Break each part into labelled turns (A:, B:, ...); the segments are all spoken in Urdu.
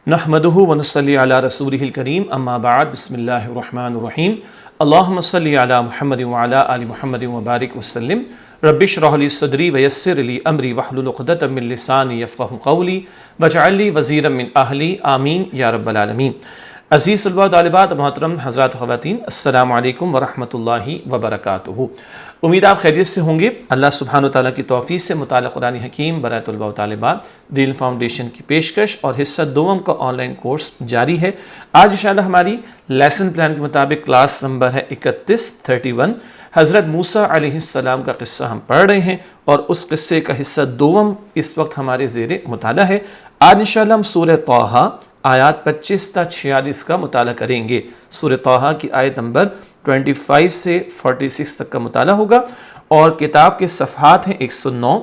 A: نحمدہ ونصلی علی رسولہ الکریم اما بعد بسم اللہ الرحمن الرحیم اللہم صلی علی محمد وعلی آل محمد وبارک وسلم رب اشرح لی صدری ویسر لی امری واحلل عقدۃ من لسانی یفقہوا قولی واجعل لی وزیرا من اہلی آمین یا رب العالمین۔ عزیز طلباء و طالبات، محترم حضرات خواتین، السلام علیکم ورحمۃ اللہ وبرکاتہ۔ امید آپ خیریت سے ہوں گے۔ اللہ سبحانہ و تعالیٰ کی توفیق سے مطالعہ قرآن حکیم برائے طلباء و طالبات دین فاؤنڈیشن کی پیشکش اور حصہ دوم کا آن لائن کورس جاری ہے۔ آج انشاءاللہ ہماری لیسن پلان کے مطابق کلاس نمبر ہے 31 حضرت موسیٰ علیہ السلام کا قصہ ہم پڑھ رہے ہیں، اور اس قصے کا حصہ دوم اس وقت ہمارے زیر مطالعہ ہے۔ آج انشاءاللہ ہم سورہ طٰہٰ آیات 25 تا 46 کا مطالعہ کریں گے۔ سورہ طٰہٰ کی آیت نمبر 25 سے 46 تک کا مطالعہ ہوگا، اور کتاب کے صفحات ہیں 109،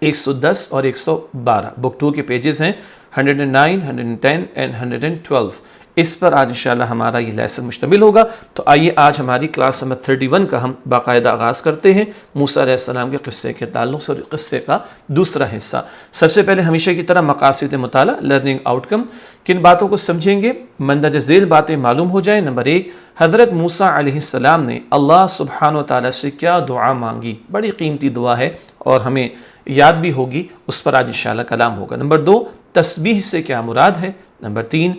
A: 110 اور 112۔ بک 2 کے پیجز ہیں 109، 110 and 112۔ اس پر آج انشاءاللہ ہمارا یہ لیسن مشتمل ہوگا۔ تو آئیے آج ہماری کلاس نمبر 31 کا ہم باقاعدہ آغاز کرتے ہیں موسیٰ علیہ السلام کے قصے کے تعلق سے، اور قصے کا دوسرا حصہ۔ سب سے پہلے ہمیشہ کی طرح مقاصد مطالعہ، لرننگ آؤٹ کم، کن باتوں کو سمجھیں گے، مندرجہ ذیل باتیں معلوم ہو جائیں۔ نمبر 1، حضرت موسیٰ علیہ السلام نے اللہ سبحانہ و تعالیٰ سے کیا دعا مانگی، بڑی قیمتی دعا ہے اور ہمیں یاد بھی ہوگی، اس پر آج انشاءاللہ کلام ہوگا۔ نمبر 2، تسبیح سے کیا مراد ہے۔ نمبر 3،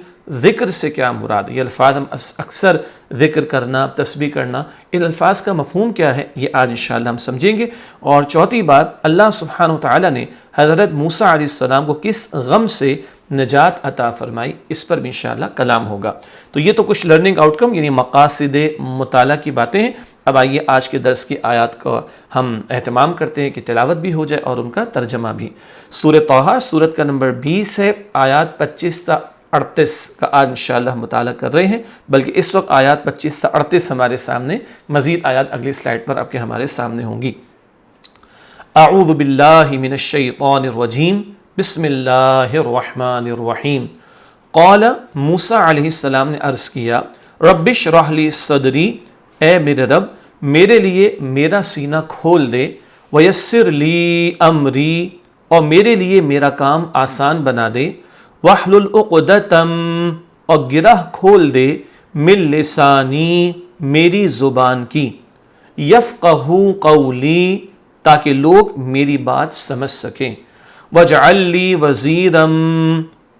A: ذکر سے کیا مراد ہے، یہ الفاظ ہم اکثر ذکر کرنا، تسبیح کرنا، ان الفاظ کا مفہوم کیا ہے، یہ آج انشاءاللہ ہم سمجھیں گے۔ اور چوتھی بات، اللہ سبحانہ وتعالیٰ نے حضرت موسیٰ علیہ السلام کو کس غم سے نجات عطا فرمائی، اس پر بھی انشاءاللہ کلام ہوگا۔ تو یہ تو کچھ لرننگ آؤٹ کم یعنی مقاصد مطالعہ کی باتیں ہیں۔ اب آئیے آج کے درس کی آیات کا ہم اہتمام کرتے ہیں کہ تلاوت بھی ہو جائے اور ان کا ترجمہ بھی۔ سورہ طٰہٰ سورت کا نمبر 20 ہے، آیات 25 تا 38 کا آج انشاءاللہ ہم مطالعہ کر رہے ہیں، بلکہ اس وقت آیات 25 تا 38 ہمارے سامنے، مزید آیات اگلی سلائیڈ پر آپ کے ہمارے سامنے ہوں گی۔ اعوذ باللہ من الشیطان الرجیم، بسم اللہ الرحمن الرحیم۔ قال، موسیٰ علیہ السلام نے عرض کیا، رب اشرح لی صدری، اے میرے رب میرے لیے میرا سینہ کھول دے، ویسر لی امری، اور میرے لیے میرا کام آسان بنا دے، واحلل عقدۃ، اور گرہ کھول دے، من لسانی، میری زبان کی، یفقہوا قولی، تاکہ لوگ میری بات سمجھ سکیں، واجعل لی وزیرا،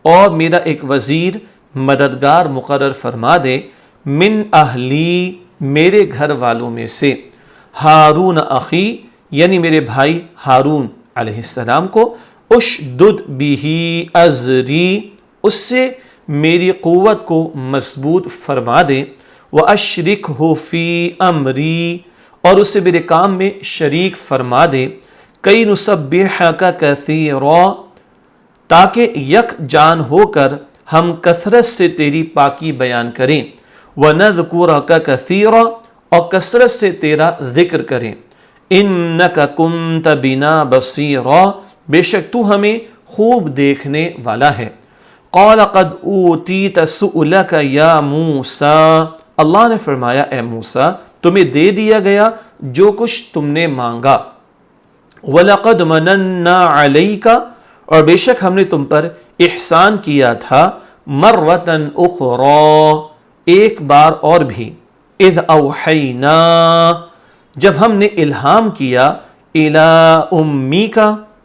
A: اور میرا ایک وزیر مددگار مقرر فرما دے، من اہلی، میرے گھر والوں میں سے، ہارون اخی، یعنی میرے بھائی ہارون علیہ السلام کو، اشدد بہ ازری، اس سے میری قوت کو مضبوط فرما دے، واشرکہ فی امری، اور اسے میرے کام میں شریک فرما دے، کئی نسبحک کثیرا، تاکہ یک جان ہو کر ہم کثرت سے تیری پاکی بیان کریں، وَنَذْكُرَكَ كَثِيرًا، اور کثرت سے تیرا ذکر کریں، إِنَّكَ كُنْتَ بِنَا بَصِيرًا، بے شک تو ہمیں خوب دیکھنے والا ہے۔ قَالَ قَدْ أُوتِيتَ سُؤْلَكَ يَا مُوسَىٰ، اللہ نے فرمایا اے موسیٰ تمہیں دے دیا گیا جو کچھ تم نے مانگا، وَلَقَدْ مَنَنَّا عَلَيْكَ، اور بے شک ہم نے تم پر احسان کیا تھا، مَرَّةً أُخْرَىٰ، ایک بار اور بھی، اذ اوحینا، جب ہم نے الہام کیا، الی امیک،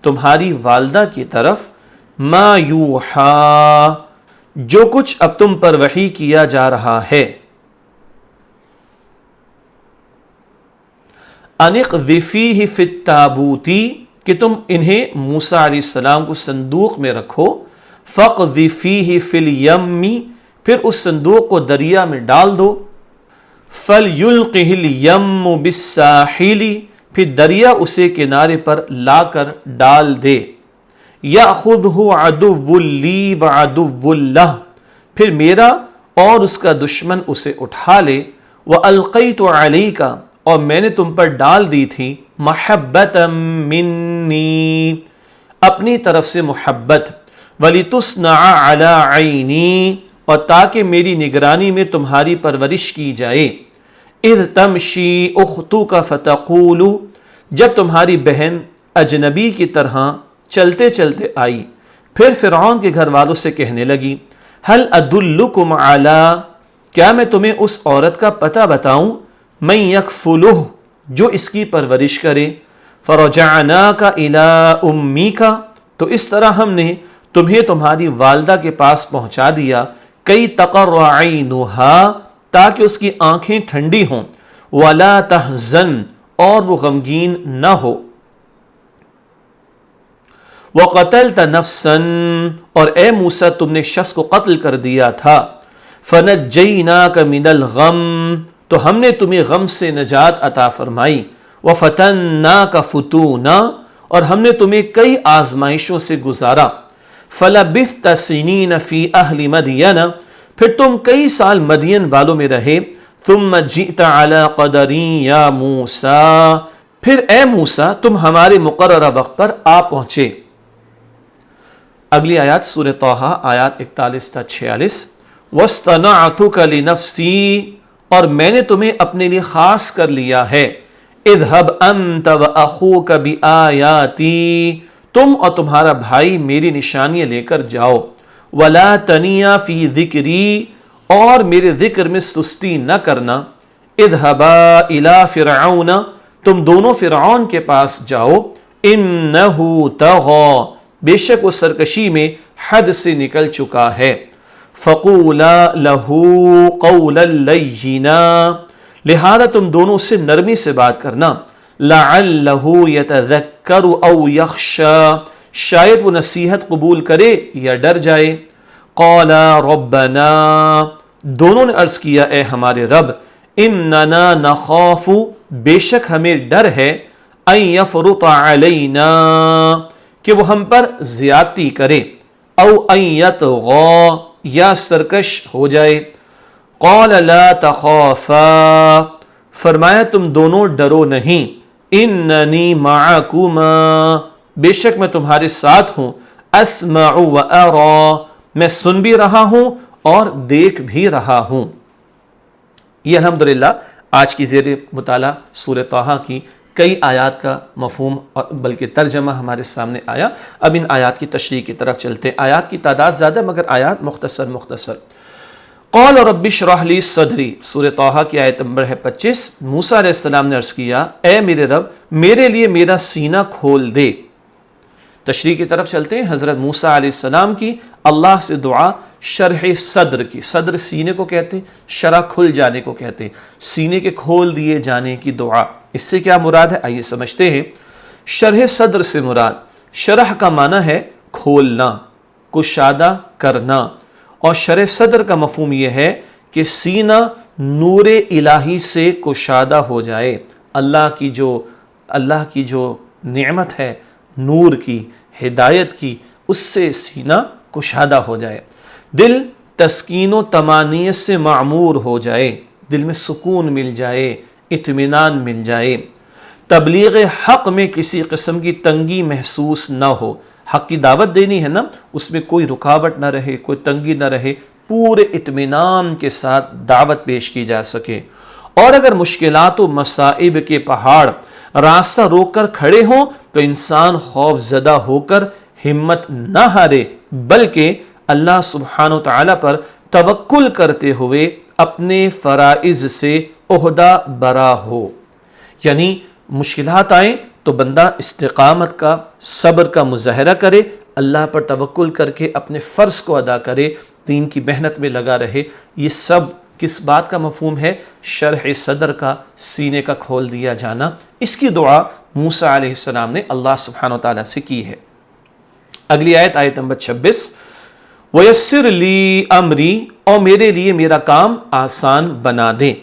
A: تمہاری والدہ کی طرف، ما یوحا، جو کچھ اب تم پر وحی کیا جا رہا ہے، ان اقذفیہ فی التابوت، کہ تم انہیں موسیٰ علیہ السلام کو صندوق میں رکھو، فاقذفیہ فی الیم، پھر اس صندوق کو دریا میں ڈال دو، فَلْيُلْقِهِ الْيَمُّ بِالسَّاحِلِ، پھر دریا اسے کنارے پر لا کر ڈال دے، يَأْخُذْهُ عَدُوٌّ لِّي وَعَدُوٌّ لَّهُ، پھر میرا اور اس کا دشمن اسے اٹھا لے، وَأَلْقَيْتُ عَلَيْكَ، اور میں نے تم پر ڈال دی تھی، مَحَبَّةً مِّنِّي، اپنی طرف سے محبت، وَلِتُصْنَعَ عَلَىٰ عَيْنِي، اور تاکہ میری نگرانی میں تمہاری پرورش کی جائے، اذ تمشی اختک فتقول، جب تمہاری بہن اجنبی کی طرح چلتے چلتے آئی، پھر فرعون کے گھر والوں سے کہنے لگی هل ادلکم علی، کیا میں تمہیں اس عورت کا پتہ بتاؤں، من یکفلہ، جو اس کی پرورش کرے، فرجعناک الی امیک، تو اس طرح ہم نے تمہیں تمہاری والدہ کے پاس پہنچا دیا، کئی تقر عینھا، تاکہ اس کی آنکھیں ٹھنڈی ہوں، ولا تحزن، اور وہ غمگین نہ ہو، وقتلت نفسا، اور اے موسیٰ تم نے شخص کو قتل کر دیا تھا، فنجیناک من الغم، تو ہم نے تمہیں غم سے نجات عطا فرمائی، وفتناک فتونا، اور ہم نے تمہیں کئی آزمائشوں سے گزارا، فلبثت سنین فی اہل مدین، پھر تم کئی سال مدین والوں میں رہے، ثم جئت علی قدری یا موسیٰ، پھر اے موسیٰ تم ہمارے مقررہ وقت پر آ پہنچے۔ اگلی آیات سورہ طٰہٰ آیات 41 تا 46، وَاصْطَنَعْتُكَ لِنَفْسِي، اور میں نے تمہیں اپنے لیے خاص کر لیا ہے، اذهب انت واخوك بآیاتی، تم اور تمہارا بھائی میری نشانیاں لے کر جاؤ، ولا تنیا فی ذکری، اور میرے ذکر میں سستی نہ کرنا، اذهبا الی فرعون، تم دونوں فرعون کے پاس جاؤ، انہ طغی، بے شک وہ سرکشی میں حد سے نکل چکا ہے، فقولا لہ قولا لینا، لہذا تم دونوں اس سے نرمی سے بات کرنا، لعلہ یتذکر او یخشی، شاید وہ نصیحت قبول کرے یا ڈر جائے، قالا ربنا، دونوں نے عرض کیا اے ہمارے رب، اننا نخاف، بے شک ہمیں ڈر ہے، ان یفرط علینا، کہ وہ ہم پر زیادتی کرے، او ان یطغی، یا سرکش ہو جائے، قال لا تخافا، فرمایا تم دونوں ڈرو نہیں، اننی معکما، بے شک میں تمہارے ساتھ ہوں، اسمع و ارى، میں سن بھی رہا ہوں اور دیکھ بھی رہا ہوں۔ یہ الحمدللہ آج کی زیر مطالعہ سورہ طٰہٰ کی کئی آیات کا مفہوم اور بلکہ ترجمہ ہمارے سامنے آیا۔ اب ان آیات کی تشریح کی طرف چلتے ہیں۔ آیات کی تعداد زیادہ مگر آیات مختصر۔ قال رب اشرح لی صدری، سورہ طٰہٰ کی آیت نمبر ہے 25۔ موسیٰ علیہ السلام نے عرض کیا اے میرے رب میرے لیے میرا سینہ کھول دے۔ تشریح کی طرف چلتے ہیں۔ حضرت موسیٰ علیہ السلام کی اللہ سے دعا شرح صدر کی، صدر سینے کو کہتے ہیں، شرح کھل جانے کو کہتے ہیں، سینے کے کھول دیے جانے کی دعا۔ اس سے کیا مراد ہے آئیے سمجھتے ہیں۔ شرح صدر سے مراد، شرح کا معنی ہے کھولنا، کشادہ کرنا، اور شرح صدر کا مفہوم یہ ہے کہ سینہ نور الہی سے کشادہ ہو جائے، اللہ کی جو نعمت ہے نور کی، ہدایت کی، اس سے سینہ کشادہ ہو جائے، دل تسکین و طمانینت سے معمور ہو جائے، دل میں سکون مل جائے، اطمینان مل جائے، تبلیغ حق میں کسی قسم کی تنگی محسوس نہ ہو۔ حق کی دعوت دینی ہے نا، اس میں کوئی رکاوٹ نہ رہے، کوئی تنگی نہ رہے، پورے اطمینان کے ساتھ دعوت پیش کی جا سکے۔ اور اگر مشکلات و مصائب کے پہاڑ راستہ روک کر کھڑے ہوں تو انسان خوف زدہ ہو کر ہمت نہ ہارے، بلکہ اللہ سبحانہ و تعالیٰ پر توکل کرتے ہوئے اپنے فرائض سے عہدہ برا ہو۔ یعنی مشکلات آئیں تو بندہ استقامت کا، صبر کا مظاہرہ کرے، اللہ پر توکل کر کے اپنے فرض کو ادا کرے، دین کی محنت میں لگا رہے۔ یہ سب کس بات کا مفہوم ہے؟ شرح صدر کا، سینے کا کھول دیا جانا۔ اس کی دعا موسیٰ علیہ السلام نے اللہ سبحانہ و تعالیٰ سے کی ہے۔ اگلی آیت، آیت نمبر 26، وَيَسِّرْ لِي أَمْرِي، اور میرے لیے میرا کام آسان بنا دے۔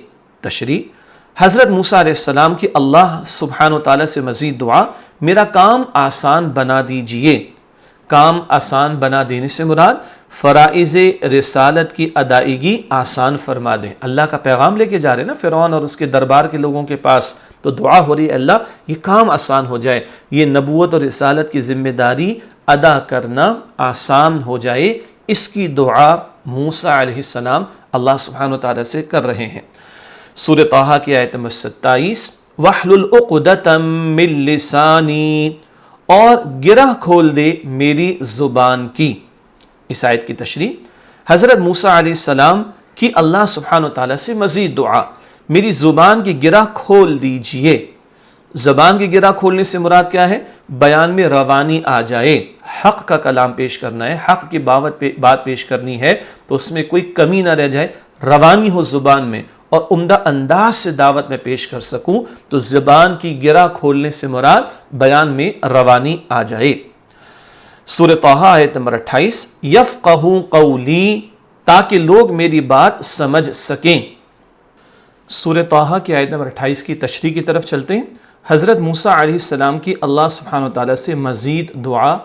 A: تشریح، حضرت موسیٰ علیہ السلام کی اللہ سبحانہ و تعالیٰ سے مزید دعا، میرا کام آسان بنا دیجئے۔ کام آسان بنا دینے سے مراد فرائض رسالت کی ادائیگی آسان فرما دیں۔ اللہ کا پیغام لے کے جا رہے ہیں نا فرعون اور اس کے دربار کے لوگوں کے پاس، تو دعا ہو رہی ہے اللہ یہ کام آسان ہو جائے، یہ نبوت اور رسالت کی ذمہ داری ادا کرنا آسان ہو جائے۔ اس کی دعا موسیٰ علیہ السلام اللہ سبحانہ و تعالیٰ سے کر رہے ہیں۔ سورہ طٰہٰ کی آیت نمبر 27، وَاحْلُلْ عُقْدَةً مِّن لِّسَانِي، اور گرہ کھول دے میری زبان کی۔ اس آیت کی تشریح، حضرت موسیٰ علیہ السلام کی اللہ سبحانہ وتعالیٰ سے مزید دعا، میری زبان کی گرہ کھول دیجئے۔ زبان کی گرہ کھولنے سے مراد کیا ہے؟ بیان میں روانی آ جائے، حق کا کلام پیش کرنا ہے، حق کی بات پیش کرنی ہے تو اس میں کوئی کمی نہ رہ جائے، روانی ہو زبان میں اور عمدہ انداز سے دعوت میں پیش کر سکوں، تو زبان کی گرہ کھولنے سے مراد بیان میں روانی آ جائے۔ سورہ طٰہٰ آیت نمبر 28، یفقہوا قولی، تاکہ لوگ میری بات سمجھ سکیں۔ سورہ طٰہٰ کی آیت نمبر 28 کی تشریح کی طرف چلتے ہیں۔ حضرت موسیٰ علیہ السلام کی اللہ سبحانہ وتعالیٰ سے مزید دعا،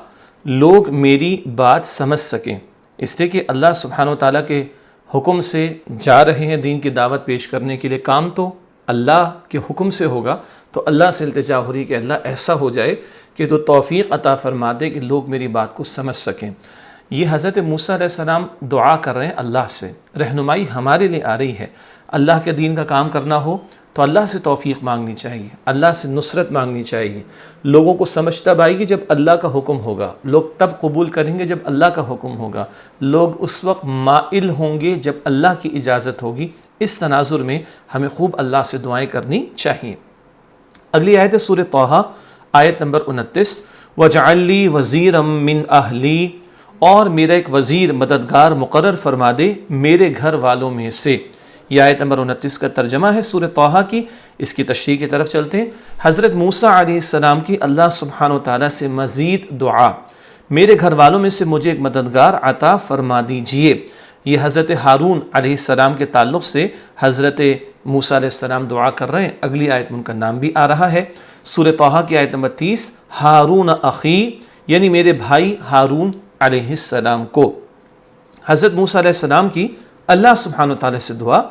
A: لوگ میری بات سمجھ سکیں، اس لیے کہ اللہ سبحانہ وتعالیٰ کے حکم سے جا رہے ہیں دین کی دعوت پیش کرنے کے لیے، کام تو اللہ کے حکم سے ہوگا، تو اللہ سے التجا ہو رہی کہ اللہ ایسا ہو جائے کہ تو توفیق عطا فرما دے کہ لوگ میری بات کو سمجھ سکیں۔ یہ حضرت موسیٰ علیہ السلام دعا کر رہے ہیں اللہ سے، رہنمائی ہمارے لیے آ رہی ہے۔ اللہ کے دین کا کام کرنا ہو تو اللہ سے توفیق مانگنی چاہیے، اللہ سے نصرت مانگنی چاہیے۔ لوگوں کو سمجھ تب آئے گی جب اللہ کا حکم ہوگا، لوگ تب قبول کریں گے جب اللہ کا حکم ہوگا، لوگ اس وقت مائل ہوں گے جب اللہ کی اجازت ہوگی۔ اس تناظر میں ہمیں خوب اللہ سے دعائیں کرنی چاہیے۔ اگلی آیت ہے سورہ طٰہٰ آیت نمبر 29، وَاجْعَلْ لِي وَزِيرًا مِّنْ أَهْلِي، اور میرا ایک وزیر مددگار مقرر فرما دے میرے گھر والوں میں سے۔ یہ آیت نمبر 29 کا ترجمہ ہے سورہ طٰہٰ کی۔ اس کی تشریح کی طرف چلتے ہیں۔ حضرت موسیٰ علیہ السلام کی اللہ سبحانہ وتعالیٰ سے مزید دعا، میرے گھر والوں میں سے مجھے ایک مددگار عطا فرما دیجئے۔ یہ حضرت ہارون علیہ السلام کے تعلق سے حضرت موسیٰ علیہ السلام دعا کر رہے ہیں۔ اگلی آیت میں ان کا نام بھی آ رہا ہے۔ سورہ طٰہٰ کی آیت نمبر 30، ہارون اخی، یعنی میرے بھائی ہارون علیہ السلام کو۔ حضرت موسیٰ علیہ السلام کی اللہ سبحانہ وتعالیٰ سے دعا،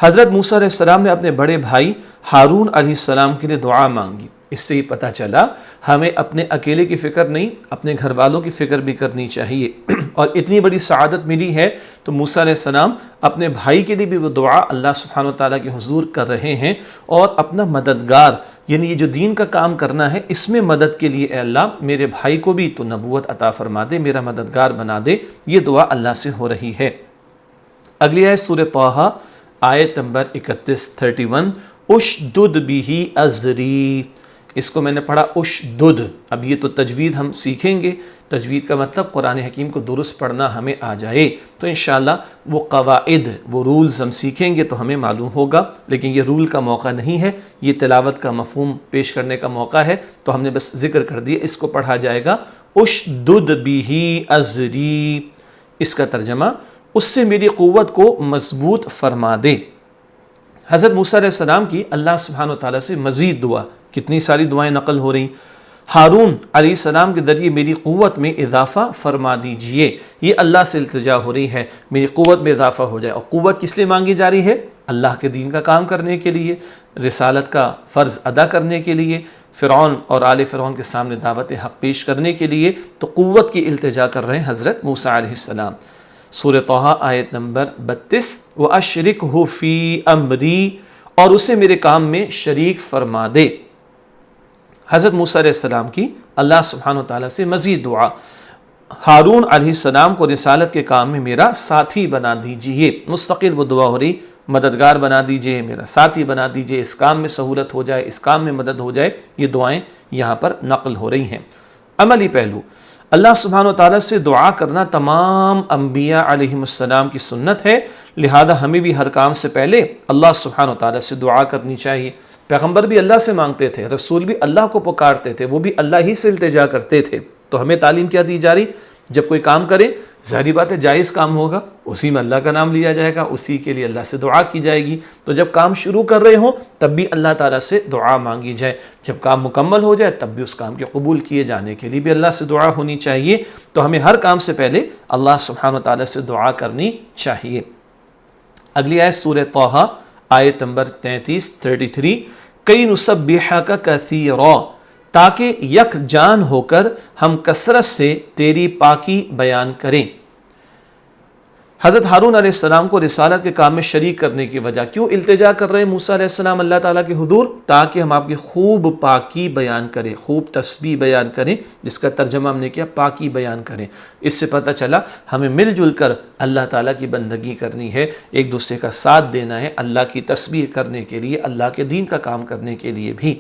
A: حضرت موسیٰ علیہ السلام نے اپنے بڑے بھائی ہارون علیہ السلام کے لیے دعا مانگی۔ اس سے یہ پتہ چلا ہمیں اپنے اکیلے کی فکر نہیں، اپنے گھر والوں کی فکر بھی کرنی چاہیے۔ اور اتنی بڑی سعادت ملی ہے تو موسیٰ علیہ السلام اپنے بھائی کے لیے بھی وہ دعا اللہ سبحانہ وتعالیٰ کے حضور کر رہے ہیں، اور اپنا مددگار، یعنی یہ جو دین کا کام کرنا ہے اس میں مدد کے لیے، اے اللہ میرے بھائی کو بھی تو نبوت عطا فرما دے، میرا مددگار بنا دے۔ یہ دعا اللہ سے ہو رہی ہے۔ اگلی آیت سورہ طٰہٰ آیت نمبر 31، اشدد بہ ازری، اس کو میں نے پڑھا اشدد۔ اب یہ تو تجوید ہم سیکھیں گے، تجوید کا مطلب قرآن حکیم کو درست پڑھنا ہمیں آ جائے، تو انشاءاللہ وہ قواعد، وہ رولز ہم سیکھیں گے تو ہمیں معلوم ہوگا، لیکن یہ رول کا موقع نہیں ہے، یہ تلاوت کا مفہوم پیش کرنے کا موقع ہے، تو ہم نے بس ذکر کر دیا۔ اس کو پڑھا جائے گا اشدد بہ ازری، اس کا ترجمہ اس سے میری قوت کو مضبوط فرما دے۔ حضرت موسیٰ علیہ السلام کی اللہ سبحانہ وتعالیٰ سے مزید دعا، کتنی ساری دعائیں نقل ہو رہی۔ ہارون علیہ السلام کے ذریعے میری قوت میں اضافہ فرما دیجئے، یہ اللہ سے التجا ہو رہی ہے، میری قوت میں اضافہ ہو جائے۔ اور قوت کس لیے مانگی جا رہی ہے؟ اللہ کے دین کا کام کرنے کے لیے، رسالت کا فرض ادا کرنے کے لیے، فرعون اور آل فرعون کے سامنے دعوت حق پیش کرنے کے لیے، تو قوت کی التجا کر رہے ہیں حضرت موسیٰ علیہ السلام۔ سورہ طٰہٰ آیت نمبر 32، وَأَشْرِكْهُ فِي أَمْرِي، اور اسے میرے کام میں شریک فرما دے۔ حضرت موسیٰ علیہ السلام کی اللہ سبحانہ وتعالیٰ سے مزید دعا، ہارون علیہ السلام کو رسالت کے کام میں میرا ساتھی بنا دیجئے۔ مستقل وہ دعا ہو رہی، مددگار بنا دیجئے، میرا ساتھی بنا دیجئے، اس کام میں سہولت ہو جائے، اس کام میں مدد ہو جائے۔ یہ دعائیں یہاں پر نقل ہو رہی ہیں۔ عملی پہلو، اللہ سبحانہ وتعالیٰ سے دعا کرنا تمام انبیاء علیہم السلام کی سنت ہے، لہذا ہمیں بھی ہر کام سے پہلے اللہ سبحانہ وتعالیٰ سے دعا کرنی چاہیے۔ پیغمبر بھی اللہ سے مانگتے تھے، رسول بھی اللہ کو پکارتے تھے، وہ بھی اللہ ہی سے التجا کرتے تھے۔ تو ہمیں تعلیم کیا دی جا رہی؟ جب کوئی کام کرے، ظاہری بات ہے جائز کام ہوگا، اسی میں اللہ کا نام لیا جائے گا، اسی کے لیے اللہ سے دعا کی جائے گی۔ تو جب کام شروع کر رہے ہوں تب بھی اللہ تعالیٰ سے دعا مانگی جائے، جب کام مکمل ہو جائے تب بھی اس کام کے قبول کیے جانے کے لیے بھی اللہ سے دعا ہونی چاہیے۔ تو ہمیں ہر کام سے پہلے اللہ سبحانہ وتعالیٰ سے دعا کرنی چاہیے۔ اگلی آیت سورہ طٰہٰ آیت نمبر 33، کئی نسبحک کثیرا، تاکہ یک جان ہو کر ہم کثرت سے تیری پاکی بیان کریں۔ حضرت ہارون علیہ السلام کو رسالت کے کام میں شریک کرنے کی وجہ کیوں التجا کر رہے ہیں موسیٰ علیہ السلام اللہ تعالیٰ کے حضور؟ تاکہ ہم آپ کی خوب پاکی بیان کریں، خوب تسبیح بیان کریں، جس کا ترجمہ ہم نے کیا پاکی بیان کریں۔ اس سے پتہ چلا ہمیں مل جل کر اللہ تعالیٰ کی بندگی کرنی ہے، ایک دوسرے کا ساتھ دینا ہے اللہ کی تسبیح کرنے کے لیے، اللہ کے دین کا کام کرنے کے لیے بھی۔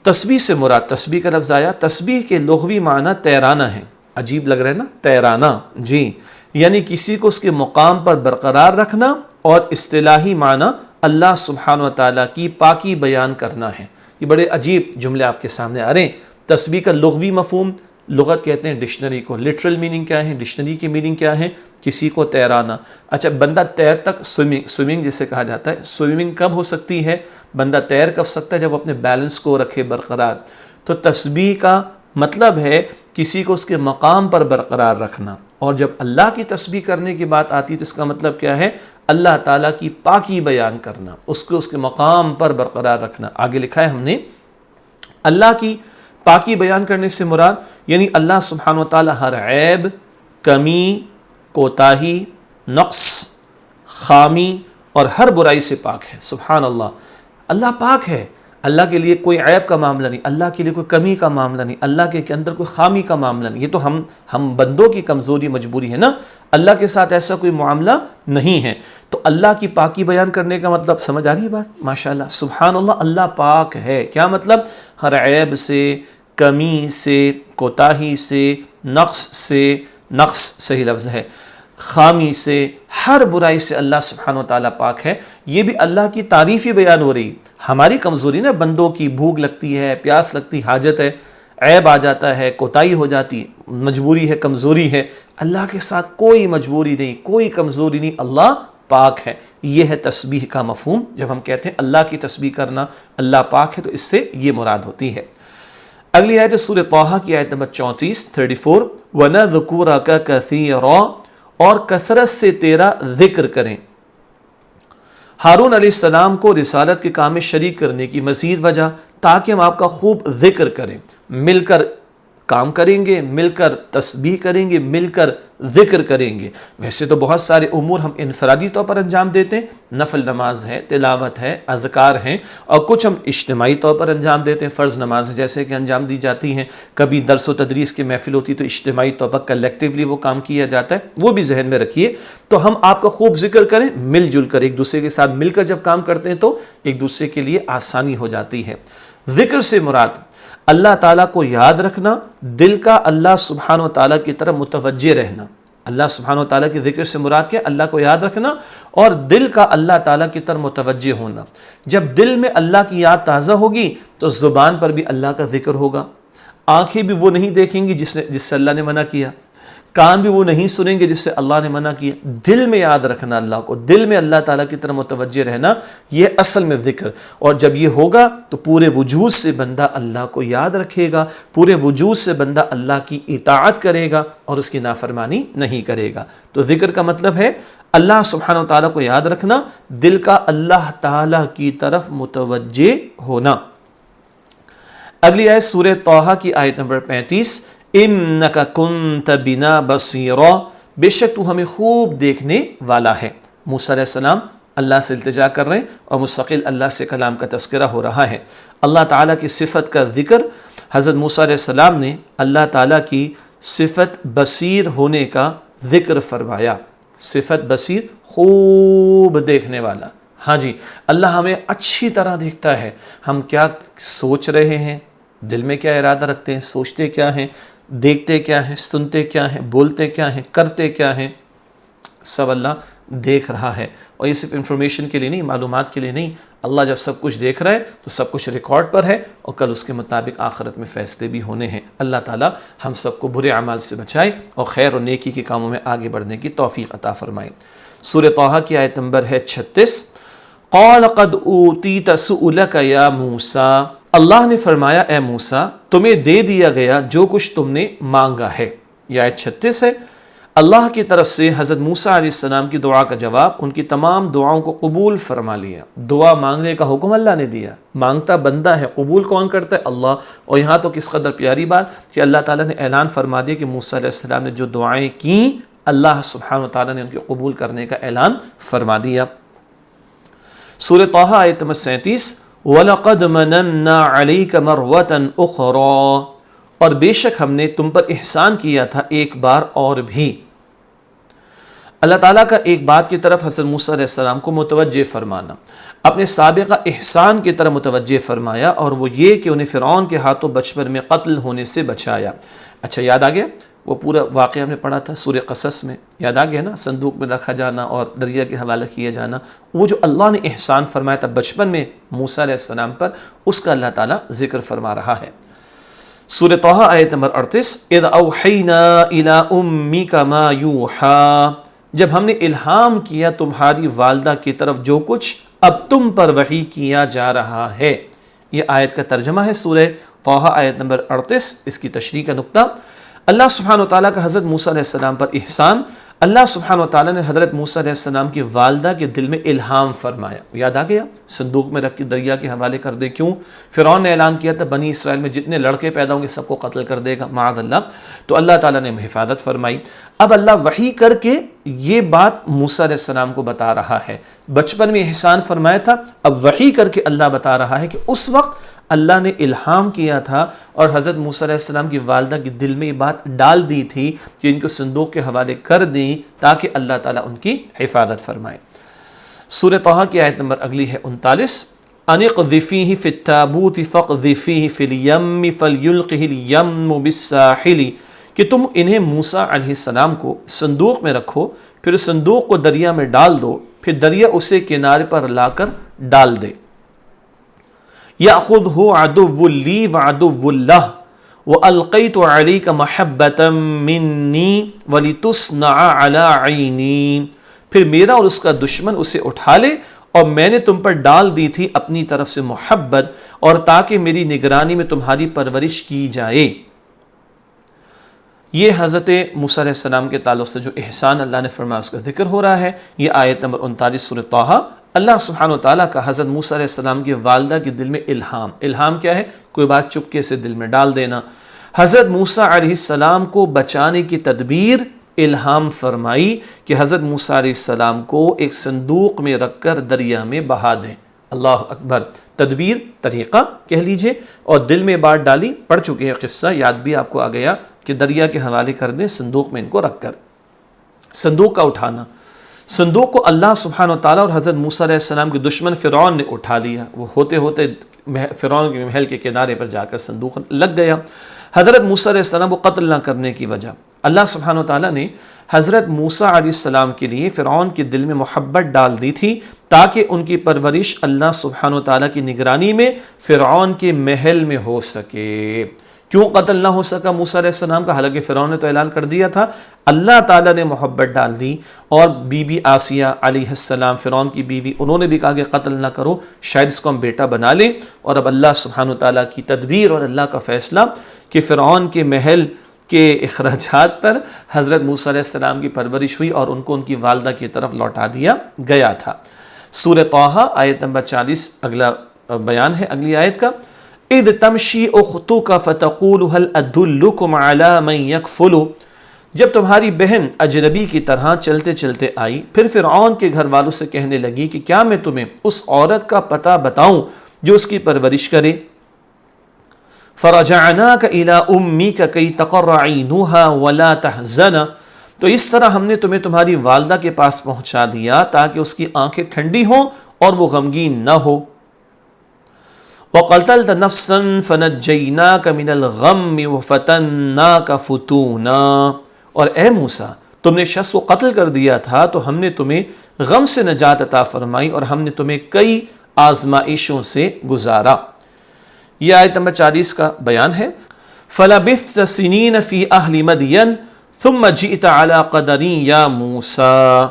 A: تسبیح سے مراد، تسبیح کا لفظ آیا، تسبیح کے لغوی معنی تیرانہ ہے۔ عجیب لگ رہا ہے نا، تیرانہ، جی، یعنی کسی کو اس کے مقام پر برقرار رکھنا، اور اصطلاحی معنی اللہ سبحانہ و تعالیٰ کی پاکی بیان کرنا ہے۔ یہ بڑے عجیب جملے آپ کے سامنے آ رہے ہیں۔ تسبیح کا لغوی مفہوم، لغت کہتے ہیں ڈکشنری کو، لٹرل میننگ کیا ہے، ڈکشنری کی میننگ کیا ہے؟ کسی کو تیرانا۔ اچھا، بندہ تیر تک، سوئمنگ جسے کہا جاتا ہے، سوئمنگ کب ہو سکتی ہے؟ بندہ تیر کب سکتا ہے؟ جب اپنے بیلنس کو رکھے برقرار۔ تو تسبیح کا مطلب ہے کسی کو اس کے مقام پر برقرار رکھنا، اور جب اللہ کی تسبیح کرنے کی بات آتی تو اس کا مطلب کیا ہے؟ اللہ تعالیٰ کی پاکی بیان کرنا، اس کو اس کے مقام پر برقرار رکھنا۔ آگے لکھا ہے ہم نے، اللہ کی پاکی بیان کرنے سے مراد یعنی اللہ سبحانہ و تعالیٰ ہر عیب، کمی، کوتاہی، نقص، خامی اور ہر برائی سے پاک ہے۔ سبحان اللہ، اللہ پاک ہے، اللہ کے لیے کوئی عیب کا معاملہ نہیں، اللہ کے لیے کوئی کمی کا معاملہ نہیں، اللہ کے اندر کوئی خامی کا معاملہ نہیں۔ یہ تو ہم بندوں کی کمزوری مجبوری ہے نا، اللہ کے ساتھ ایسا کوئی معاملہ نہیں ہے۔ تو اللہ کی پاکی بیان کرنے کا مطلب سمجھ آ رہی ہے بات؟ ماشاءاللہ، سبحان اللہ، اللہ پاک ہے۔ کیا مطلب؟ ہر عیب سے، کمی سے، کوتاہی سے، نقص صحیح لفظ ہے، خامی سے، ہر برائی سے اللہ سبحانہ و تعالیٰ پاک ہے۔ یہ بھی اللہ کی تعریف ہی بیان ہو رہی۔ ہماری کمزوری نا، بندوں کی بھوک لگتی ہے، پیاس لگتی، حاجت ہے، عیب آ جاتا ہے، کوتاہی ہو جاتی، مجبوری ہے، کمزوری ہے۔ اللہ کے ساتھ کوئی مجبوری نہیں، کوئی کمزوری نہیں، اللہ پاک ہے۔ یہ ہے تسبیح کا مفہوم۔ جب ہم کہتے ہیں اللہ کی تسبیح کرنا، اللہ پاک ہے، تو اس سے یہ مراد ہوتی ہے۔ اگلی آیت سورہ طٰہٰ کی آیت نمبر 34 وَنَذْكُرَكَ كَثِيرًا، اور کثرت سے تیرا ذکر کریں۔ ہارون علیہ السلام کو رسالت کے کام میں شریک کرنے کی مزید وجہ تاکہ ہم آپ کا خوب ذکر کریں، مل کر کام کریں گے، مل کر تسبیح کریں گے، مل کر ذکر کریں گے۔ ویسے تو بہت سارے امور ہم انفرادی طور پر انجام دیتے ہیں، نفل نماز ہے، تلاوت ہے، اذکار ہیں، اور کچھ ہم اجتماعی طور پر انجام دیتے ہیں، فرض نماز جیسے کہ انجام دی جاتی ہیں، کبھی درس و تدریس کی محفل ہوتی تو اجتماعی طور پر کلیکٹیولی وہ کام کیا جاتا ہے، وہ بھی ذہن میں رکھیے۔ تو ہم آپ کا خوب ذکر کریں، مل جل کر، ایک دوسرے کے ساتھ مل کر جب کام کرتے ہیں تو ایک دوسرے کے لیے آسانی ہو جاتی ہے۔ ذکر سے مراد اللہ تعالیٰ کو یاد رکھنا، دل کا اللہ سبحانہ و تعالیٰ کی طرف متوجہ رہنا۔ اللہ سبحانہ و تعالیٰ کی ذکر سے مراد کیا؟ اللہ کو یاد رکھنا اور دل کا اللہ تعالیٰ کی طرف متوجہ ہونا۔ جب دل میں اللہ کی یاد تازہ ہوگی تو زبان پر بھی اللہ کا ذکر ہوگا، آنکھیں بھی وہ نہیں دیکھیں گی جس سے اللہ نے منع کیا، کان بھی وہ نہیں سنیں گے جس سے اللہ نے منع کیا۔ دل میں یاد رکھنا اللہ کو، دل میں اللہ تعالیٰ کی طرف متوجہ رہنا، یہ اصل میں ذکر۔ اور جب یہ ہوگا تو پورے وجود سے بندہ اللہ کو یاد رکھے گا، پورے وجود سے بندہ اللہ کی اطاعت کرے گا اور اس کی نافرمانی نہیں کرے گا۔ تو ذکر کا مطلب ہے اللہ سبحانہ و تعالیٰ کو یاد رکھنا، دل کا اللہ تعالیٰ کی طرف متوجہ ہونا۔ اگلی آیت سورہ طٰہٰ کی آیت نمبر 35، اِنَّكَ كُنْتَ بِنَا بَصِيرًا، بے شک تو ہمیں خوب دیکھنے والا ہے۔ موسیٰ علیہ السلام اللہ سے التجا کر رہے ہیں اور مستقل اللہ سے کلام کا تذکرہ ہو رہا ہے۔ اللہ تعالیٰ کی صفت کا ذکر، حضرت موسیٰ علیہ السلام نے اللہ تعالیٰ کی صفت بصیر ہونے کا ذکر فرمایا۔ صفت بصیر، خوب دیکھنے والا۔ ہاں جی، اللہ ہمیں اچھی طرح دیکھتا ہے، ہم کیا سوچ رہے ہیں، دل میں کیا ارادہ رکھتے ہیں، سوچتے کیا ہیں، دیکھتے کیا ہیں، سنتے کیا ہیں، بولتے کیا ہیں، کرتے کیا ہیں، سب اللہ دیکھ رہا ہے۔ اور یہ صرف انفارمیشن کے لیے نہیں، معلومات کے لیے نہیں، اللہ جب سب کچھ دیکھ رہا ہے تو سب کچھ ریکارڈ پر ہے اور کل اس کے مطابق آخرت میں فیصلے بھی ہونے ہیں۔ اللہ تعالیٰ ہم سب کو برے اعمال سے بچائے اور خیر اور نیکی کے کاموں میں آگے بڑھنے کی توفیق عطا فرمائے۔ سورہ طٰہٰ کی آیت نمبر ہے 36، قال قد اوتیت سؤلک یا موسیٰ، اللہ نے فرمایا اے موسیٰ تمہیں دے دیا گیا جو کچھ تم نے مانگا ہے۔ یہ آیت 36 ہے۔ اللہ کی طرف سے حضرت موسیٰ علیہ السلام کی دعا کا جواب، ان کی تمام دعاؤں کو قبول فرما لیا۔ دعا مانگنے کا حکم اللہ نے دیا، مانگتا بندہ ہے، قبول کون کرتا ہے؟ اللہ۔ اور یہاں تو کس قدر پیاری بات کہ اللہ تعالیٰ نے اعلان فرما دیا کہ موسیٰ علیہ السلام نے جو دعائیں کیں اللہ سبحانہ وتعالی نے ان کے قبول کرنے کا اعلان فرما دیا۔ سورہ طٰہٰ آیت نمبر 37، وَلَقَدْ مَنَنَّا عَلَيْكَ مَرَّةً أُخْرَىٰ، اور بے شک ہم نے تم پر احسان کیا تھا ایک بار اور بھی۔ اللہ تعالیٰ کا ایک بات کی طرف حضرت موسیٰ علیہ السلام کو متوجہ فرمانا، اپنے سابقہ احسان کی طرف متوجہ فرمایا، اور وہ یہ کہ انہیں فرعون کے ہاتھوں بچپن میں قتل ہونے سے بچایا۔ اچھا یاد آ گیا وہ پورا واقعہ ہم نے پڑھا تھا سورہ قصص میں، یاد آ گیا نا، صندوق میں رکھا جانا اور دریا کے حوالے کیے جانا، وہ جو اللہ نے احسان فرمایا تھا بچپن میں موسیٰ علیہ السلام پر، اس کا اللہ تعالیٰ ذکر فرما رہا ہے۔ سورہ طٰہٰ آیت نمبر 38، اِذْ أَوْحَيْنَا إِلَىٰ أُمِّكَ مَا يُوحَىٰ، جب ہم نے الہام کیا تمہاری والدہ کی طرف جو کچھ اب تم پر وحی کیا جا رہا ہے۔ یہ آیت کا ترجمہ ہے سورہ طٰہٰ آیت نمبر 38، اس کی تشریح کا نقطہ، اللہ سبحانہ وتعالیٰ کا حضرت موسیٰ علیہ السلام پر احسان، اللہ سبحانہ وتعالیٰ نے حضرت موسیٰ علیہ السلام کی والدہ کے دل میں الہام فرمایا۔ یاد آ گیا، صندوق میں رکھ کے دریا کے حوالے کر دے، کیوں؟ فرعون نے اعلان کیا تھا بنی اسرائیل میں جتنے لڑکے پیدا ہوں گے سب کو قتل کر دے گا، معاذ اللہ، تو اللہ تعالیٰ نے حفاظت فرمائی۔ اب اللہ وحی کر کے یہ بات موسیٰ علیہ السلام کو بتا رہا ہے، بچپن میں احسان فرمایا تھا، اب وحی کر کے اللہ بتا رہا ہے کہ اس وقت اللہ نے الہام کیا تھا اور حضرت موسیٰ علیہ السلام کی والدہ کے دل میں یہ بات ڈال دی تھی کہ ان کو صندوق کے حوالے کر دیں تاکہ اللہ تعالیٰ ان کی حفاظت فرمائے۔ سورہ طٰہٰ کی آیت نمبر اگلی ہے 39، أَنِ اقْذِفِيهِ فِي التَّابُوتِ فَاقْذِفِيهِ فِي الْيَمِّ فَلْيُلْقِهِ الْيَمُّ بِالسَّاحِلِ، کہ تم انہیں موسیٰ علیہ السلام کو صندوق میں رکھو، پھر صندوق کو دریا میں ڈال دو، پھر دریا اسے کنارے پر لا کر ڈال دے۔ يَأْخُذْهُ عَدُوٌّ لِّي وَعَدُوٌّ لَّهُ وَأَلْقَيْتُ عَلَيْكَ مَحَبَّةً مِّنِّي وَلِتُصْنَعَ عَلَىٰ عَيْنِي، پھر میرا اور اس کا دشمن اسے اٹھا لے، اور میں نے تم پر ڈال دی تھی اپنی طرف سے محبت، اور تاکہ میری نگرانی میں تمہاری پرورش کی جائے۔ یہ حضرت موسیٰ علیہ السلام کے تعلق سے جو احسان اللہ نے فرمایا اس کا ذکر ہو رہا ہے۔ یہ آیت نمبر 39 سورہ طٰہٰ، اللہ سبحانہ وتعالیٰ کا حضرت موسیٰ علیہ السلام کی والدہ کے دل میں الہام کیا ہے؟ کوئی بات چپکے سے دل میں ڈال دینا۔ حضرت موسیٰ علیہ السلام کو بچانے کی تدبیر الہام فرمائی کہ حضرت موسیٰ علیہ السلام کو ایک صندوق میں رکھ کر دریا میں بہا دیں۔ اللہ اکبر، تدبیر، طریقہ کہہ لیجئے، اور دل میں بات ڈالی، پڑھ چکے ہیں قصہ، یاد بھی آپ کو آ گیا کہ دریا کے حوالے کر دیں صندوق میں ان کو رکھ کر۔ صندوق کا اٹھانا، صندوق کو اللہ سبحانہ وتعالیٰ اور حضرت موسیٰ علیہ السلام کے دشمن فرعون نے اٹھا لیا، وہ ہوتے ہوتے فرعون کے محل کے کنارے پر جا کر صندوق لگ گیا۔ حضرت موسیٰ علیہ السلام کو قتل نہ کرنے کی وجہ، اللہ سبحانہ وتعالیٰ نے حضرت موسیٰ علیہ السلام کے لیے فرعون کے دل میں محبت ڈال دی تھی تاکہ ان کی پرورش اللہ سبحانہ وتعالیٰ کی نگرانی میں فرعون کے محل میں ہو سکے۔ کیوں قتل نہ ہو سکا موسیٰ علیہ السلام کا؟ حالانکہ فرعون نے تو اعلان کر دیا تھا، اللہ تعالیٰ نے محبت ڈال دی، اور بی بی آسیہ علیہ السلام فرعون کی بیوی، انہوں نے بھی کہا کہ قتل نہ کرو، شاید اس کو ہم بیٹا بنا لیں۔ اور اب اللہ سبحانہ وتعالیٰ کی تدبیر اور اللہ کا فیصلہ کہ فرعون کے محل کے اخراجات پر حضرت موسیٰ علیہ السلام کی پرورش ہوئی اور ان کو ان کی والدہ کی طرف لوٹا دیا گیا تھا۔ سورہ طٰہٰ آیت نمبر 40 اگلا بیان ہے اگلی آیت کا، اِذْ تَمْشِي أُخْتُكَ فَتَقُولُ هَلْ أَدُلُّكُمْ عَلَىٰ مَنْ يَكْفُلُ، جب تمہاری بہن اجنبی کی طرح چلتے چلتے آئی، پھر فرعون کے گھر والوں سے کہنے لگی کہ کیا میں تمہیں اس عورت کا پتہ بتاؤں جو اس کی پرورش کرے؟ فَرَجَعْنَاكَ إِلَىٰ أُمِّكَ كَيْ تَقَرَّ عَيْنُهَا وَلَا تَحْزَنَ، تو اس طرح ہم نے تمہیں تمہاری والدہ کے پاس پہنچا دیا تاکہ اس کی آنکھیں ٹھنڈی ہوں اور وہ غمگین نہ ہو۔ وَقَتَلْتَ نَفْسًا فَنَجَّيْنَاكَ مِنَ الْغَمِّ وَفَتَنَّاكَ فُتُونًا، اور اے موسیٰ تم نے شخص کو قتل کر دیا تھا تو ہم نے تمہیں غم سے نجات عطا فرمائی اور ہم نے تمہیں کئی آزمائشوں سے گزارا۔ یہ آیت نمبر 40 کا بیان ہے، فَلَبِثْتَ سِنِينَ فِي أَهْلِ مَدْيَنَ ثُمَّ جِئْتَ عَلَىٰ قَدَرٍ يَا مُوسَىٰ،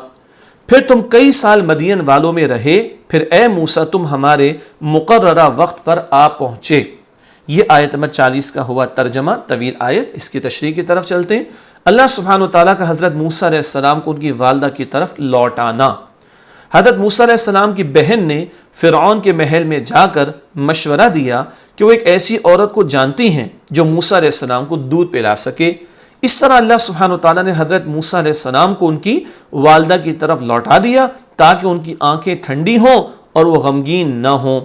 A: پھر تم کئی سال مدین والوں میں رہے، پھر اے موسیٰ تم ہمارے مقررہ وقت پر آ پہنچے۔ یہ آیت نمبر 40 کا ہوا ترجمہ، طویل آیت، اس کی تشریح کی طرف چلتے ہیں۔ اللہ سبحانہ وتعالیٰ کا حضرت موسیٰ علیہ السلام کو ان کی والدہ کی طرف لوٹانا۔ حضرت موسیٰ علیہ السلام کی بہن نے فرعون کے محل میں جا کر مشورہ دیا کہ وہ ایک ایسی عورت کو جانتی ہیں جو موسیٰ علیہ السلام کو دودھ پلا سکے، اس طرح اللہ سبحانہ وتعالیٰ نے حضرت موسیٰ علیہ السلام کو ان کی والدہ کی طرف لوٹا دیا تاکہ ان کی آنکھیں ٹھنڈی ہوں اور وہ غمگین نہ ہوں۔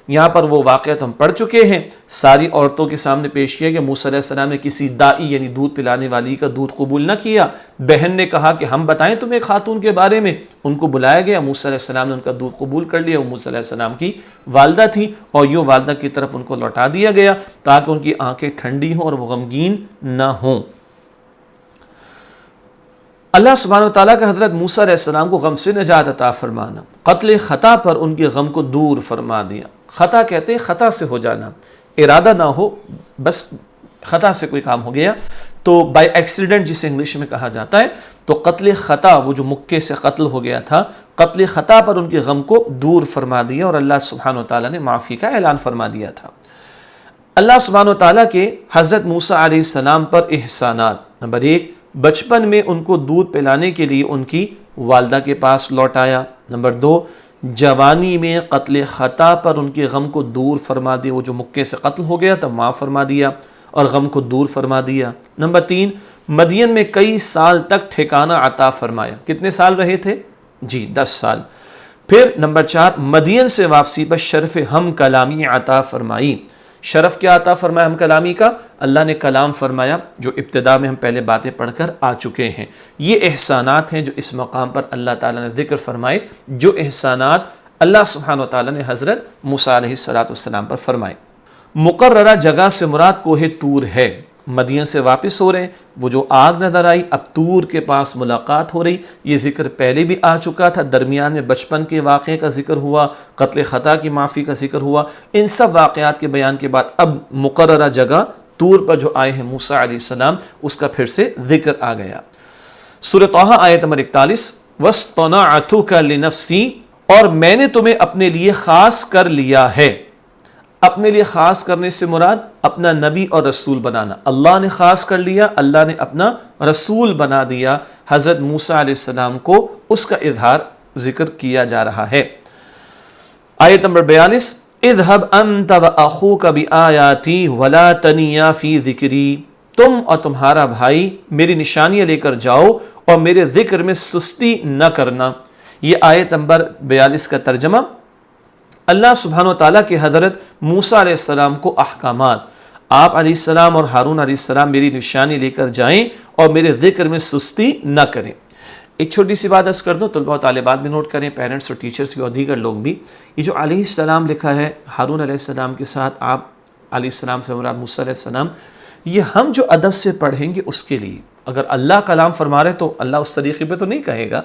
A: یہاں پر وہ واقعات ہم پڑھ چکے ہیں، ساری عورتوں کے سامنے پیش کیا کہ موسیٰ علیہ السلام نے کسی دائی یعنی دودھ پلانے والی کا دودھ قبول نہ کیا۔ بہن نے کہا کہ ہم بتائیں تمہیں خاتون کے بارے میں، ان کو بلایا گیا، موسیٰ علیہ السلام نے ان کا دودھ قبول کر لیا۔ وہ موسیٰ علیہ السلام کی والدہ تھی اور یوں والدہ کی طرف ان کو لوٹا دیا گیا تاکہ ان کی آنکھیں ٹھنڈی ہوں اور وہ غمگین نہ ہوں۔ اللہ سبحانہ وتعالیٰ کا حضرت موسیٰ علیہ السلام کو غم سے نجات عطا فرمانا، قتل خطا پر ان کے غم کو دور فرما دیا۔ خطا کہتے ہیں خطا سے ہو جانا، ارادہ نہ ہو، بس خطا سے کوئی کام ہو گیا تو بائی ایکسیڈنٹ جسے انگلش میں کہا جاتا ہے، تو قتل خطا وہ جو مکے سے قتل ہو گیا تھا، قتل خطا پر ان کے غم کو دور فرما دیا اور اللہ سبحانہ وتعالیٰ نے معافی کا اعلان فرما دیا تھا۔ اللہ سبحانہ وتعالیٰ کے حضرت موسیٰ علیہ السلام پر احسانات، نمبر 1، بچپن میں ان کو دودھ پلانے کے لیے ان کی والدہ کے پاس لوٹایا۔ نمبر 2، جوانی میں قتل خطا پر ان کے غم کو دور فرما دیا، وہ جو مکے سے قتل ہو گیا تھا معاف فرما دیا اور غم کو دور فرما دیا۔ نمبر 3، مدین میں کئی سال تک ٹھکانہ عطا فرمایا۔ کتنے سال رہے تھے؟ جی 10 سال۔ پھر نمبر 4، مدین سے واپسی پر شرف ہم کلامی عطا فرمائی۔ شرف کیا عطا فرمایا ہم کلامی کا؟ اللہ نے کلام فرمایا، جو ابتدا میں ہم پہلے باتیں پڑھ کر آ چکے ہیں۔ یہ احسانات ہیں جو اس مقام پر اللہ تعالیٰ نے ذکر فرمائے، جو احسانات اللہ سبحانہ وتعالیٰ نے حضرت موسیٰ علیہ السلام پر فرمائے۔ مقررہ جگہ سے مراد کوہ طور ہے۔ مدین سے واپس ہو رہے ہیں، وہ جو آگ نظر آئی، اب طور کے پاس ملاقات ہو رہی، یہ ذکر پہلے بھی آ چکا تھا۔ درمیان میں بچپن کے واقعے کا ذکر ہوا، قتل خطا کی معافی کا ذکر ہوا۔ ان سب واقعات کے بیان کے بعد اب مقررہ جگہ طور پر جو آئے ہیں موسیٰ علیہ السلام، اس کا پھر سے ذکر آ گیا۔ سورۃ طٰہٰ آیت نمبر 41، وَاصْطَنَعْتُكَ لِنَفْسِي، اور میں نے تمہیں اپنے لیے خاص کر لیا ہے۔ اپنے لیے خاص کرنے سے مراد اپنا نبی اور رسول بنانا۔ اللہ نے خاص کر لیا، اللہ نے اپنا رسول بنا دیا حضرت موسیٰ علیہ السلام کو، اس کا اظہار ذکر کیا جا رہا ہے۔ آیت نمبر 42، اذهب انت واخوك بآیاتی ولا تنیا فی ذکری، تم اور تمہارا بھائی میری نشانیاں لے کر جاؤ اور میرے ذکر میں سستی نہ کرنا۔ یہ آیت نمبر 42 کا ترجمہ۔ اللہ سبحانہ وتعالیٰ کے حضرت موسیٰ علیہ السلام کو احکامات، آپ علیہ السلام اور ہارون علیہ السلام میری نشانی لے کر جائیں اور میرے ذکر میں سستی نہ کریں۔ ایک چھوٹی سی بات عرض کر دوں، طلباء و طالبات بھی نوٹ کریں، پیرنٹس اور ٹیچرز بھی اور دیگر لوگ بھی، یہ جو علیہ السلام لکھا ہے ہارون علیہ السلام کے ساتھ آپ علیہ السلام سے مراد موسیٰ علیہ السلام، یہ ہم جو ادب سے پڑھیں گے اس کے لیے۔ اگر اللہ کلام فرما رہے تو اللہ اس طریقے پہ تو نہیں کہے گا،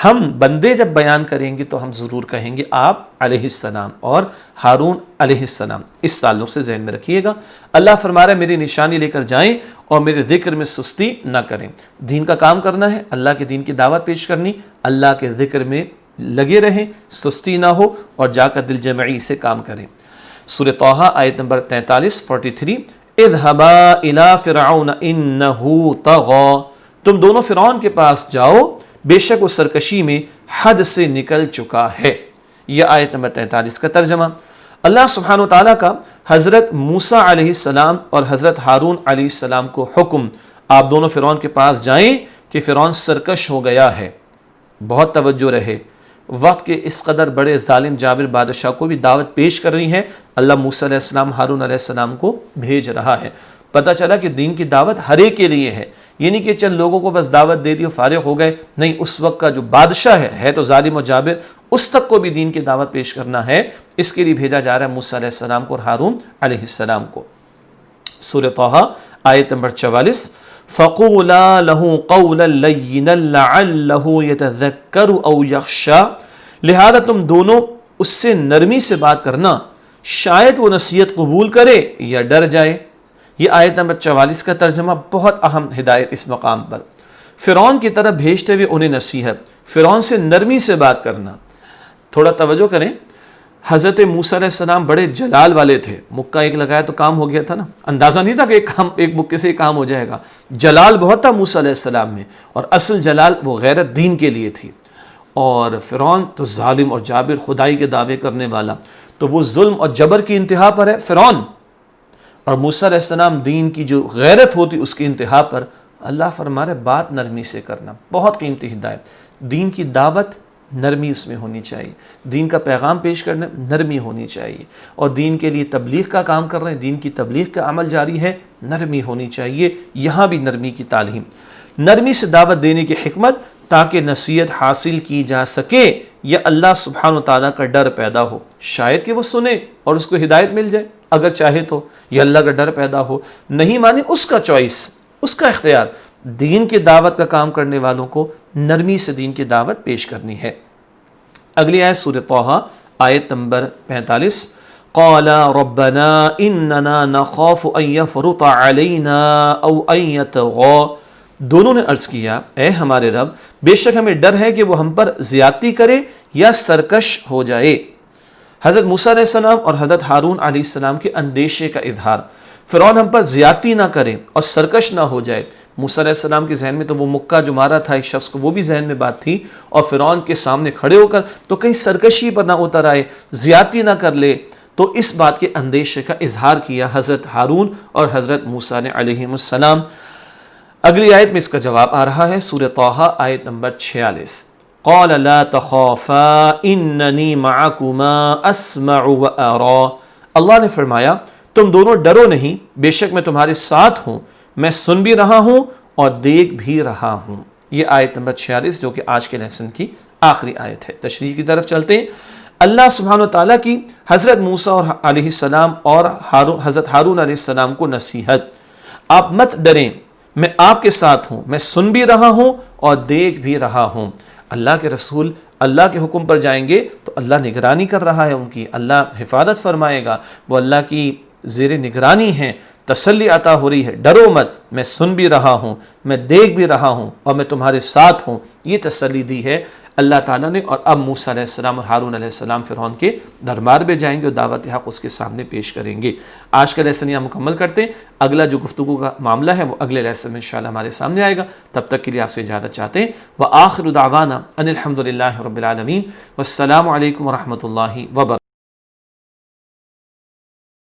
A: ہم بندے جب بیان کریں گے تو ہم ضرور کہیں گے آپ علیہ السلام اور ہارون علیہ السلام، اس تعلق سے ذہن میں رکھیے گا۔ اللہ فرما رہا ہے میری نشانی لے کر جائیں اور میرے ذکر میں سستی نہ کریں۔ دین کا کام کرنا ہے، اللہ کے دین کی دعوت پیش کرنی، اللہ کے ذکر میں لگے رہیں، سستی نہ ہو اور جا کر دل جمعی سے کام کریں۔ سورۃ طٰہٰ آیت نمبر 43 43، اذهبا الى فرعون انه طغى، تم دونوں فرعون کے پاس جاؤ، بے شک وہ سرکشی میں حد سے نکل چکا ہے۔ یہ آیت نمبر 43 کا ترجمہ۔ اللہ سبحانہ وتعالیٰ کا حضرت موسیٰ علیہ السلام اور حضرت ہارون علیہ السلام کو حکم، آپ دونوں فرعون کے پاس جائیں کہ فرعون سرکش ہو گیا ہے۔ بہت توجہ رہے، وقت کے اس قدر بڑے ظالم جابر بادشاہ کو بھی دعوت پیش کر رہی ہے، اللہ موسیٰ علیہ السلام ہارون علیہ السلام کو بھیج رہا ہے۔ پتہ چلا کہ دین کی دعوت ہر ایک کے لیے ہے، یہ نہیں کہ چند لوگوں کو بس دعوت دے دی اور فارغ ہو گئے، نہیں، اس وقت کا جو بادشاہ ہے تو ظالم و جابر، اس تک کو بھی دین کی دعوت پیش کرنا ہے، اس کے لیے بھیجا جا رہا ہے موسیٰ علیہ السلام کو اور ہارون علیہ السلام کو۔ سورۃ طٰہٰ آیت نمبر 44، فَقُولَا لَهُ قَوْلًا لَيِّنًا لَعَلَّهُ يَتَذَكَّرُ أَوْ يَخْشَىٰ، لہذا تم دونوں اس سے نرمی سے بات کرنا، شاید وہ نصیحت قبول کرے یا ڈر جائے۔ یہ آیت نمبر 44 کا ترجمہ، بہت اہم ہدایت اس مقام پر۔ فرعون کی طرف بھیجتے ہوئے انہیں نصیحت، فرعون سے نرمی سے بات کرنا۔ تھوڑا توجہ کریں، حضرت موسیٰ علیہ السلام بڑے جلال والے تھے، مکہ ایک لگایا تو کام ہو گیا تھا نا، اندازہ نہیں تھا کہ ایک مکے سے کام ہو جائے گا۔ جلال بہت تھا موسیٰ علیہ السلام میں، اور اصل جلال وہ غیرت دین کے لیے تھی۔ اور فرعون تو ظالم اور جابر، خدائی کے دعوے کرنے والا، تو وہ ظلم اور جبر کی انتہا پر ہے فرعون، اور موسیٰ علیہ السلام دین کی جو غیرت ہوتی اس کی انتہا پر اللہ فرما رہے بات نرمی سے کرنا، بہت قیمتی ہدایت۔ دین کی دعوت نرمی اس میں ہونی چاہیے، دین کا پیغام پیش کرنے نرمی ہونی چاہیے، اور دین کے لیے تبلیغ کا کام کر رہے ہیں، دین کی تبلیغ کا عمل جاری ہے، نرمی ہونی چاہیے۔ یہاں بھی نرمی کی تعلیم، نرمی سے دعوت دینے کی حکمت تاکہ نصیحت حاصل کی جا سکے یا اللہ سبحانہ و تعالیٰ کا ڈر پیدا ہو، شاید کہ وہ سنے اور اس کو ہدایت مل جائے اگر چاہے تو، یا اللہ کا ڈر پیدا ہو، نہیں مانے اس کا چوائس، اس کا اختیار۔ دین کی دعوت کا کام کرنے والوں کو نرمی سے دین کی دعوت پیش کرنی ہے۔ اگلی آیت سورہ طٰہٰ آیت نمبر 45، قال ربنا اننا نخاف ان يفرط علينا او ان يطغى، دونوں نے عرض کیا اے ہمارے رب بے شک ہمیں ڈر ہے کہ وہ ہم پر زیادتی کرے یا سرکش ہو جائے۔ حضرت موسیٰ علیہ السلام اور حضرت ہارون علیہ السلام کے اندیشے کا اظہار، فرعون ہم پر زیادتی نہ کرے اور سرکش نہ ہو جائے۔ موسیٰ علیہ السلام کے ذہن میں تو وہ مکہ جو مارا تھا ایک شخص کو، وہ بھی ذہن میں بات تھی، اور فرعون کے سامنے کھڑے ہو کر تو کہیں سرکشی پر نہ اتر آئے، زیادتی نہ کر لے، تو اس بات کے اندیشے کا اظہار کیا حضرت ہارون اور حضرت موسیٰ نے علیہم السلام۔ اگلی آیت میں اس کا جواب آ رہا ہے، سورہ طٰہٰ آیت نمبر 46، قال لا تخافا اننی معکما اسمع وارا، اللہ نے فرمایا تم دونوں ڈرو نہیں، بے شک میں تمہارے ساتھ ہوں، میں سن بھی رہا ہوں اور دیکھ بھی رہا ہوں۔ یہ آیت نمبر 46 جو کہ آج کے لیسن کی آخری آیت ہے۔ تشریح کی طرف چلتے ہیں۔ اللہ سبحانہ وتعالیٰ کی حضرت موسیٰ علیہ السلام اور حضرت ہارون علیہ السلام کو نصیحت، آپ مت ڈریں، میں آپ کے ساتھ ہوں، میں سن بھی رہا ہوں اور دیکھ بھی رہا ہوں۔ اللہ کے رسول اللہ کے حکم پر جائیں گے تو اللہ نگرانی کر رہا ہے ان کی، اللہ حفاظت فرمائے گا، وہ اللہ کی زیر نگرانی ہیں، تسلی عطا ہو رہی ہے، ڈرو مت، میں سن بھی رہا ہوں، میں دیکھ بھی رہا ہوں اور میں تمہارے ساتھ ہوں، یہ تسلی دی ہے اللہ تعالیٰ نے۔ اور اب موسیٰ علیہ السلام اور ہارون علیہ السلام فرعون کے دربار میں جائیں گے اور دعوت حق اس کے سامنے پیش کریں گے۔ آج کا لیسن یہاں مکمل کرتے ہیں، اگلا جو گفتگو کا معاملہ ہے وہ اگلے لیسن میں انشاءاللہ ہمارے سامنے آئے گا۔ تب تک کے لیے آپ سے اجازت چاہتے ہیں، وآخر دعوانا ان الحمد للہ رب العالمین، والسلام علیکم ورحمۃ اللہ وبرکاتہ۔